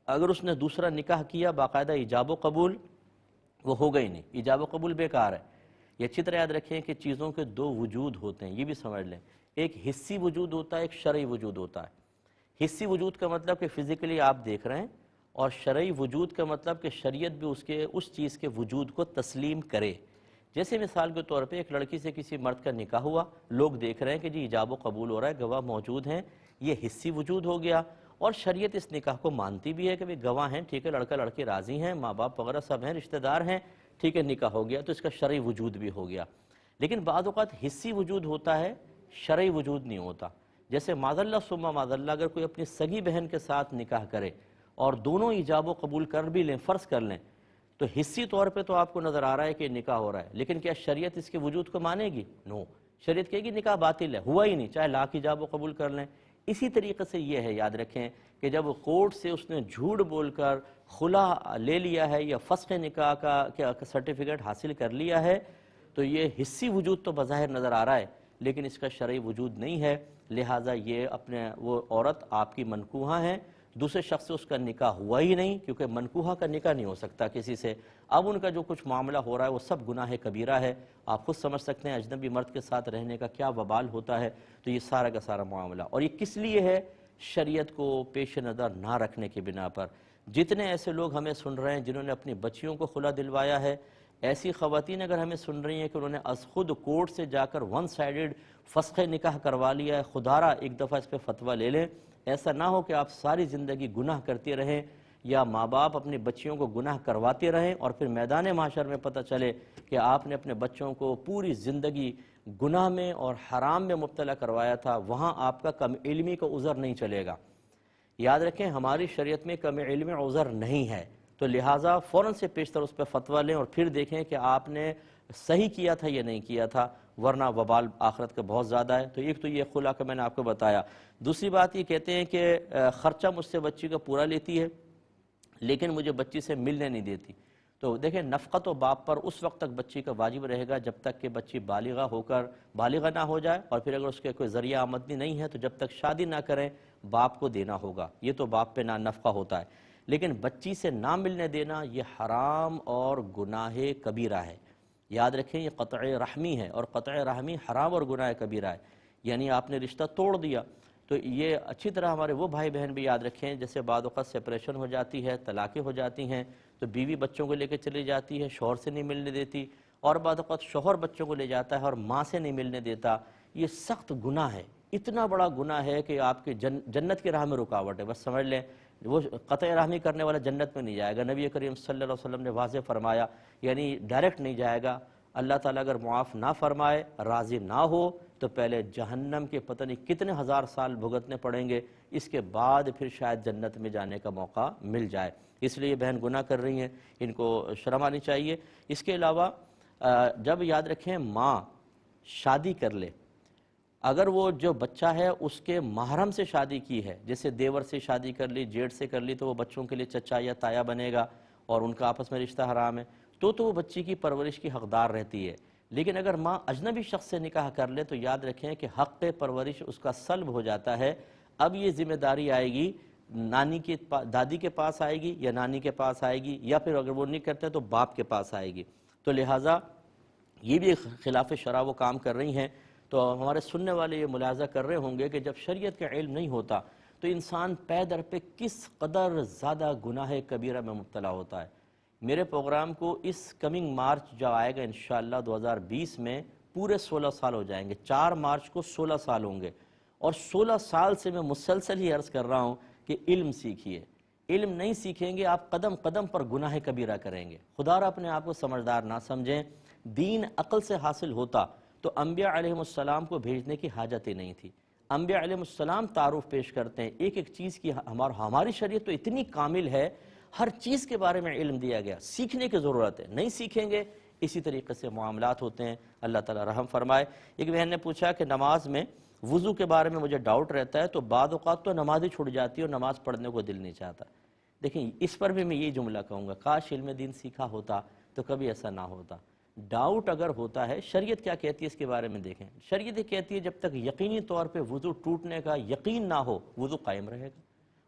اگر اس نے دوسرا نکاح کیا باقاعدہ ایجاب و قبول، وہ ہوگا ہی نہیں، ایجاب و قبول بیکار ہے۔ یہ اچھی طرح یاد رکھیں کہ چیزوں کے دو وجود ہوتے ہیں، یہ بھی سمجھ لیں، ایک حسی وجود ہوتا ہے، ایک شرعی وجود ہوتا ہے۔ حسی وجود کا مطلب کہ فزیکلی آپ دیکھ رہے ہیں، اور شرعی وجود کا مطلب کہ شریعت بھی اس چیز کے وجود کو تسلیم کرے۔ جیسے مثال کے طور پہ ایک لڑکی سے کسی مرد کا نکاح ہوا، لوگ دیکھ رہے ہیں کہ جی ایجاب و قبول ہو رہا ہے، گواہ موجود ہیں، یہ حسی وجود ہو گیا، اور شریعت اس نکاح کو مانتی بھی ہے کہ گواہ ہیں، ٹھیک ہے، لڑکا لڑکی راضی ہیں، ماں باپ وغیرہ سب ہیں، رشتہ دار ہیں، ٹھیک ہے، نکاح ہو گیا، تو اس کا شرعی وجود بھی ہو گیا۔ لیکن بعض اوقات حسی وجود ہوتا ہے، شرعی وجود نہیں ہوتا۔ جیسے معاذ اللہ ثم معاذ اللہ اگر کوئی اپنی سگی بہن کے ساتھ نکاح کرے اور دونوں ایجاب و قبول کر بھی لیں، فرض کر لیں، تو حسی طور پہ تو آپ کو نظر آ رہا ہے کہ نکاح ہو رہا ہے، لیکن کیا شریعت اس کے وجود کو مانے گی؟ نو، شریعت کہے گی نکاح باطل ہے، ہوا ہی نہیں، چاہے لاکھ ایجاب و قبول کر لیں۔ اسی طریقے سے یہ ہے، یاد رکھیں کہ جب کورٹ سے اس نے جھوٹ بول کر خلا لے لیا ہے یا فسخ نکاح کا سرٹیفکیٹ حاصل کر لیا ہے، تو یہ حسی وجود تو بظاہر نظر آ رہا ہے لیکن اس کا شرعی وجود نہیں ہے، لہٰذا یہ وہ عورت آپ کی منکوحہ ہیں، دوسرے شخص سے اس کا نکاح ہوا ہی نہیں، کیونکہ منکوحہ کا نکاح نہیں ہو سکتا کسی سے، اب ان کا جو کچھ معاملہ ہو رہا ہے وہ سب گناہ کبیرہ ہے۔ آپ خود سمجھ سکتے ہیں اجنبی مرد کے ساتھ رہنے کا کیا وبال ہوتا ہے، تو یہ سارا کا سارا معاملہ، اور یہ کس لیے ہے؟ شریعت کو پیش نظر نہ رکھنے کی بنا پر۔ جتنے ایسے لوگ ہمیں سن رہے ہیں جنہوں نے اپنی بچیوں کو خلا دلوایا ہے، ایسی خواتین اگر ہمیں سن رہی ہیں کہ انہوں نے از خود کورٹ سے جا کر ون سائیڈڈ فسخ نکاح کروا لیا ہے، خدارہ ایک دفعہ اس پہ فتویٰ لے لیں، ایسا نہ ہو کہ آپ ساری زندگی گناہ کرتے رہیں، یا ماں باپ اپنی بچیوں کو گناہ کرواتے رہیں اور پھر میدان محشر میں پتہ چلے کہ آپ نے اپنے بچوں کو پوری زندگی گناہ میں اور حرام میں مبتلا کروایا تھا، وہاں آپ کا کم علمی کا عذر نہیں چلے گا۔ یاد رکھیں ہماری شریعت میں کم علم عذر نہیں ہے، تو لہٰذا فوراً سے پیشتر اس پہ فتویٰ لیں اور پھر دیکھیں کہ آپ نے صحیح کیا تھا یا نہیں کیا تھا، ورنہ وبال آخرت کا بہت زیادہ ہے۔ تو ایک تو یہ خلا کا میں نے آپ کو بتایا۔ دوسری بات یہ کہتے ہیں کہ خرچہ مجھ سے بچی کا پورا لیتی ہے لیکن مجھے بچی سے ملنے نہیں دیتی۔ تو دیکھیں نفقت و باپ پر اس وقت تک بچی کا واجب رہے گا جب تک کہ بچی بالغہ نہ ہو جائے، اور پھر اگر اس کے کوئی ذریعہ آمدنی نہیں ہے تو جب تک شادی نہ کریں باپ کو دینا ہوگا، یہ تو باپ پہ نہ نفقہ ہوتا ہے۔ لیکن بچی سے نہ ملنے دینا یہ حرام اور گناہ کبیرہ ہے۔ یاد رکھیں یہ قطع رحمی ہے، اور قطع رحمی حرام اور گناہ کبیرہ ہے، یعنی آپ نے رشتہ توڑ دیا۔ تو یہ اچھی طرح ہمارے وہ بھائی بہن بھی یاد رکھیں، جیسے بعض اوقات سپریشن ہو جاتی ہے، طلاقیں ہو جاتی ہیں، تو بیوی بچوں کو لے کے چلی جاتی ہے، شوہر سے نہیں ملنے دیتی، اور بعض اوقات شوہر بچوں کو لے جاتا ہے اور ماں سے نہیں ملنے دیتا۔ یہ سخت گناہ ہے، اتنا بڑا گناہ ہے کہ آپ کی جنت کی راہ میں رکاوٹ ہے۔ بس سمجھ لیں وہ قطع رحمی کرنے والا جنت میں نہیں جائے گا۔ نبی کریم صلی اللہ علیہ وسلم نے واضح فرمایا، یعنی ڈائریکٹ نہیں جائے گا۔ اللہ تعالیٰ اگر معاف نہ فرمائے، راضی نہ ہو، تو پہلے جہنم کے پتہ نہیں کتنے ہزار سال بھگتنے پڑیں گے، اس کے بعد پھر شاید جنت میں جانے کا موقع مل جائے۔ اس لیے یہ بہن گناہ کر رہی ہیں، ان کو شرم آنی چاہیے۔ اس کے علاوہ جب یاد رکھیں ماں شادی کر لے، اگر وہ جو بچہ ہے اس کے محرم سے شادی کی ہے، جیسے دیور سے شادی کر لی، جیٹ سے کر لی، تو وہ بچوں کے لیے چچا یا تایا بنے گا اور ان کا آپس میں رشتہ حرام ہے، تو وہ بچی کی پرورش کی حقدار رہتی ہے۔ لیکن اگر ماں اجنبی شخص سے نکاح کر لے تو یاد رکھیں کہ حق پرورش اس کا سلب ہو جاتا ہے۔ اب یہ ذمہ داری آئے گی نانی کے دادی کے پاس آئے گی، یا نانی کے پاس آئے گی، یا پھر اگر وہ نہیں کرتے تو باپ کے پاس آئے گی۔ تو لہٰذا یہ بھی خلاف شرع وہ کام کر رہی ہیں۔ تو ہمارے سننے والے یہ ملاحظہ کر رہے ہوں گے کہ جب شریعت کا علم نہیں ہوتا تو انسان پے در پہ کس قدر زیادہ گناہ کبیرہ میں مبتلا ہوتا ہے۔ میرے پروگرام کو اس کمنگ مارچ جو آئے گا انشاءاللہ 2020 میں پورے 16 سال ہو جائیں گے، 4 مارچ کو 16 سال ہوں گے، اور 16 سال سے میں مسلسل ہی عرض کر رہا ہوں کہ علم سیکھیے۔ علم نہیں سیکھیں گے آپ قدم قدم پر گناہ کبیرہ کریں گے۔ خدا را اپنے آپ کو سمجھدار نہ سمجھیں، دین عقل سے حاصل ہوتا تو انبیاء علیہ السلام کو بھیجنے کی حاجت ہی نہیں تھی۔ انبیاء علیہ السلام تعارف پیش کرتے ہیں ایک ایک چیز کی، ہماری شریعت تو اتنی کامل ہے، ہر چیز کے بارے میں علم دیا گیا، سیکھنے کی ضرورت ہے، نہیں سیکھیں گے اسی طریقے سے معاملات ہوتے ہیں۔ اللہ تعالیٰ رحم فرمائے۔ ایک بہن نے پوچھا کہ نماز میں وضو کے بارے میں مجھے ڈاؤٹ رہتا ہے، تو بعض اوقات تو نماز ہی چھوٹ جاتی ہے اور نماز پڑھنے کو دل نہیں چاہتا۔ دیکھیں اس پر بھی میں یہ جملہ کہوں گا، کاش علم دین سیکھا ہوتا تو کبھی ایسا نہ ہوتا۔ ڈاؤٹ اگر ہوتا ہے، شریعت کیا کہتی ہے اس کے بارے میں دیکھیں۔ شریعت یہ کہتی ہے جب تک یقینی طور پہ وضو ٹوٹنے کا یقین نہ ہو وضو قائم رہے گا،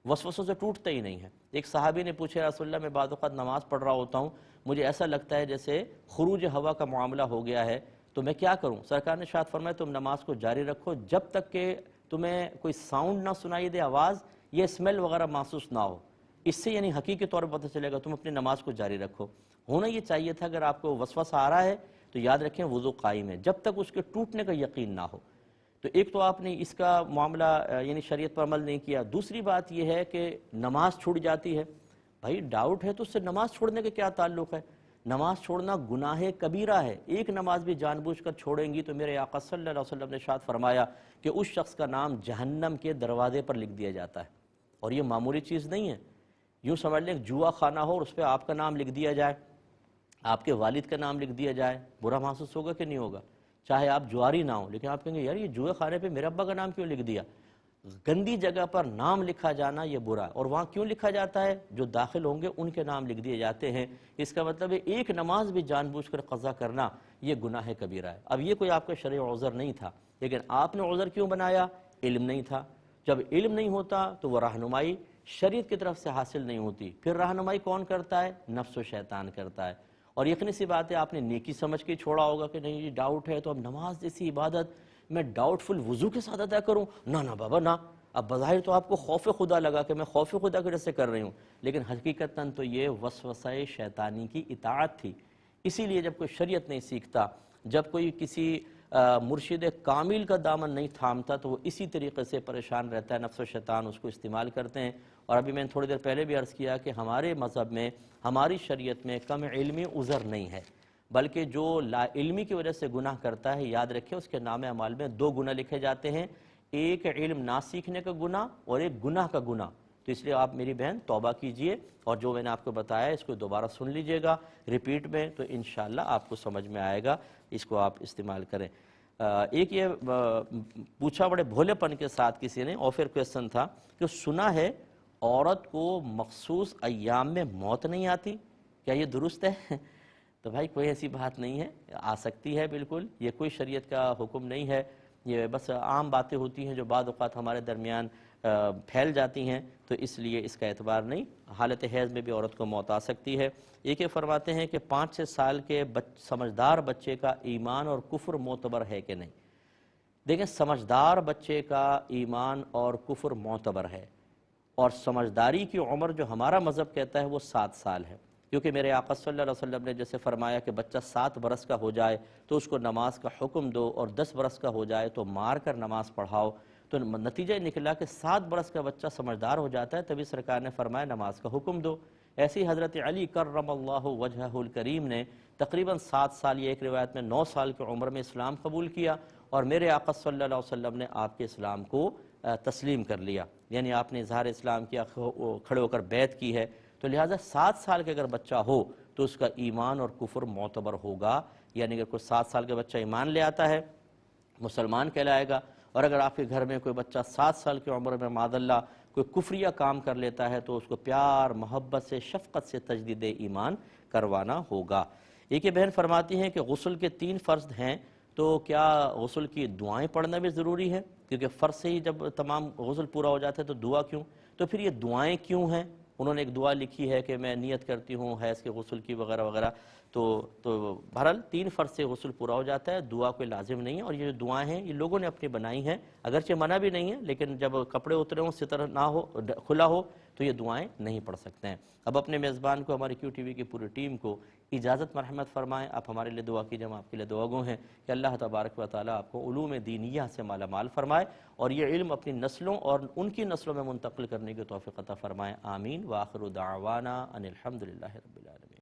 وسوسوں سے ٹوٹتا ہی نہیں ہے۔ ایک صحابی نے پوچھا رسول اللہ میں بعض اوقات نماز پڑھ رہا ہوتا ہوں، مجھے ایسا لگتا ہے جیسے خروج ہوا کا معاملہ ہو گیا ہے، تو میں کیا کروں؟ سرکار نے ارشاد فرمایا تم نماز کو جاری رکھو جب تک کہ تمہیں کوئی ساؤنڈ نہ سنائی دے، آواز یا اسمیل وغیرہ محسوس نہ ہو۔ اس سے یعنی حقیقی طور پر پتہ چلے گا، تم اپنی نماز کو جاری رکھو۔ ہونا یہ چاہیے تھا اگر آپ کو وسوسہ آ رہا ہے تو یاد رکھیں وضو قائم ہے جب تک اس کے ٹوٹنے کا یقین نہ ہو۔ تو ایک تو آپ نے اس کا معاملہ یعنی شریعت پر عمل نہیں کیا۔ دوسری بات یہ ہے کہ نماز چھوٹ جاتی ہے، بھائی ڈاؤٹ ہے تو اس سے نماز چھوڑنے کا کیا تعلق ہے؟ نماز چھوڑنا گناہ کبیرہ ہے، ایک نماز بھی جان بوجھ کر چھوڑیں گی تو میرے آقا صلی اللہ علیہ وسلم نے ارشاد فرمایا کہ اس شخص کا نام جہنم کے دروازے پر لکھ دیا جاتا ہے، اور یہ معمولی چیز نہیں ہے۔ یوں سمجھ لیں جوا خانہ ہو اور اس پہ آپ کا نام لکھ دیا جائے، آپ کے والد کا نام لکھ دیا جائے، برا محسوس ہوگا کہ نہیں ہوگا؟ چاہے آپ جواری نہ ہوں، لیکن آپ کہیں گے یار یہ جوئے خانے پہ میرے ابا کا نام کیوں لکھ دیا؟ گندی جگہ پر نام لکھا جانا یہ برا ہے، اور وہاں کیوں لکھا جاتا ہے؟ جو داخل ہوں گے ان کے نام لکھ دیے جاتے ہیں۔ اس کا مطلب ہے ایک نماز بھی جان بوجھ کر قضا کرنا یہ گناہ کبیرہ ہے۔ اب یہ کوئی آپ کا شرعی عذر نہیں تھا، لیکن آپ نے عذر کیوں بنایا؟ علم نہیں تھا۔ جب علم نہیں ہوتا تو وہ رہنمائی شریعت کی طرف سے حاصل نہیں ہوتی، پھر رہنمائی کون کرتا ہے؟ نفس و شیطان کرتا ہے۔ اور یقینی سی بات ہے آپ نے نیکی سمجھ کے چھوڑا ہوگا کہ نہیں یہ ڈاؤٹ ہے تو اب نماز جیسی عبادت میں ڈاؤٹ فل وضو کے ساتھ ادا کروں، نہ بابا نہ۔ اب بظاہر تو آپ کو خوف خدا لگا کہ میں خوف خدا کی وجہ سے کر رہی ہوں، لیکن حقیقتاً تو یہ وسوسہ شیطانی کی اطاعت تھی۔ اسی لیے جب کوئی شریعت نہیں سیکھتا، جب کوئی کسی مرشد کامل کا دامن نہیں تھامتا تو وہ اسی طریقے سے پریشان رہتا ہے، نفس و شیطان اس کو استعمال کرتے ہیں۔ اور ابھی میں نے تھوڑی دیر پہلے بھی عرض کیا کہ ہمارے مذہب میں، ہماری شریعت میں کم علمی عذر نہیں ہے، بلکہ جو لا علمی کی وجہ سے گناہ کرتا ہے، یاد رکھیں اس کے نام اعمال میں 2 گناہ لکھے جاتے ہیں، ایک علم نہ سیکھنے کا گناہ اور ایک گناہ کا گناہ۔ تو اس لیے آپ میری بہن توبہ کیجئے، اور جو میں نے آپ کو بتایا اس کو دوبارہ سن لیجئے گا ریپیٹ میں، تو انشاءاللہ آپ کو سمجھ میں آئے گا، اس کو آپ استعمال کریں۔ ایک یہ پوچھا بڑے بھولے پن کے ساتھ کسی نے، آفر کویسچن تھا کہ سنا ہے عورت کو مخصوص ایام میں موت نہیں آتی، کیا یہ درست ہے؟ تو بھائی کوئی ایسی بات نہیں ہے، آ سکتی ہے بالکل، یہ کوئی شریعت کا حکم نہیں ہے، یہ بس عام باتیں ہوتی ہیں جو بعض اوقات ہمارے درمیان پھیل جاتی ہیں، تو اس لیے اس کا اعتبار نہیں۔ حالت حیض میں بھی عورت کو موت آ سکتی ہے۔ یہ فرماتے ہیں کہ 5 سال کے سمجھدار بچے کا ایمان اور کفر معتبر ہے کہ نہیں؟ دیکھیں سمجھدار بچے کا ایمان اور کفر معتبر ہے، اور سمجھداری کی عمر جو ہمارا مذہب کہتا ہے وہ 7 سال ہے، کیونکہ میرے آقا صلی اللہ علیہ وسلم نے جیسے فرمایا کہ بچہ 7 برس کا ہو جائے تو اس کو نماز کا حکم دو، اور 10 برس کا ہو جائے تو مار کر نماز پڑھاؤ، تو نتیجہ نکلا کہ 7 برس کا بچہ سمجھدار ہو جاتا ہے، تبھی سرکار نے فرمایا نماز کا حکم دو۔ ایسی حضرت علی کرم اللہ وجہہ الکریم نے تقریباً 7 سال، یہ ایک روایت میں 9 سال کی عمر میں اسلام قبول کیا، اور میرے آقا صلی اللہ علیہ وسلم نے آپ کے اسلام کو تسلیم کر لیا، یعنی آپ نے اظہار اسلام کیا، کھڑے ہو کر بیعت کی ہے۔ تو لہٰذا 7 سال کے اگر بچہ ہو تو اس کا ایمان اور کفر معتبر ہوگا، یعنی اگر کوئی 7 سال کا بچہ ایمان لے آتا ہے مسلمان کہلائے گا، اور اگر آپ کے گھر میں کوئی بچہ 7 سال کی عمر میں معاذ اللہ کوئی کفریہ کام کر لیتا ہے تو اس کو پیار محبت سے شفقت سے تجدید ایمان کروانا ہوگا۔ ایک یہ بہن فرماتی ہیں کہ غسل کے 3 فرض ہیں، تو کیا غسل کی دعائیں پڑھنا بھی ضروری ہے؟ کیونکہ فرض سے ہی جب تمام غسل پورا ہو جاتا ہے تو دعا کیوں؟ تو پھر یہ دعائیں کیوں ہیں؟ انہوں نے ایک دعا لکھی ہے کہ میں نیت کرتی ہوں حیض کے غسل کی وغیرہ وغیرہ، تو بہرحال 3 فرض سے غسل پورا ہو جاتا ہے، دعا کوئی لازم نہیں ہے۔ اور یہ جو دعائیں ہیں یہ لوگوں نے اپنی بنائی ہیں، اگرچہ منع بھی نہیں ہے، لیکن جب کپڑے اترے ہوں، ستر نہ ہو، کھلا ہو، تو یہ دعائیں نہیں پڑھ سکتے ہیں۔ اب اپنے میزبان کو، ہماری کیو ٹی وی کی پوری ٹیم کو اجازت مرحمت فرمائیں، آپ ہمارے لیے دعا کیجئے، ہم آپ کے لیے دعا گو ہیں کہ اللہ تبارک و تعالیٰ آپ کو علوم دینیہ سے مالا مال فرمائے، اور یہ علم اپنی نسلوں اور ان کی نسلوں میں منتقل کرنے کی توفیق عطا فرمائے، آمین۔ وآخر دعوانا ان الحمدللہ رب العالمین۔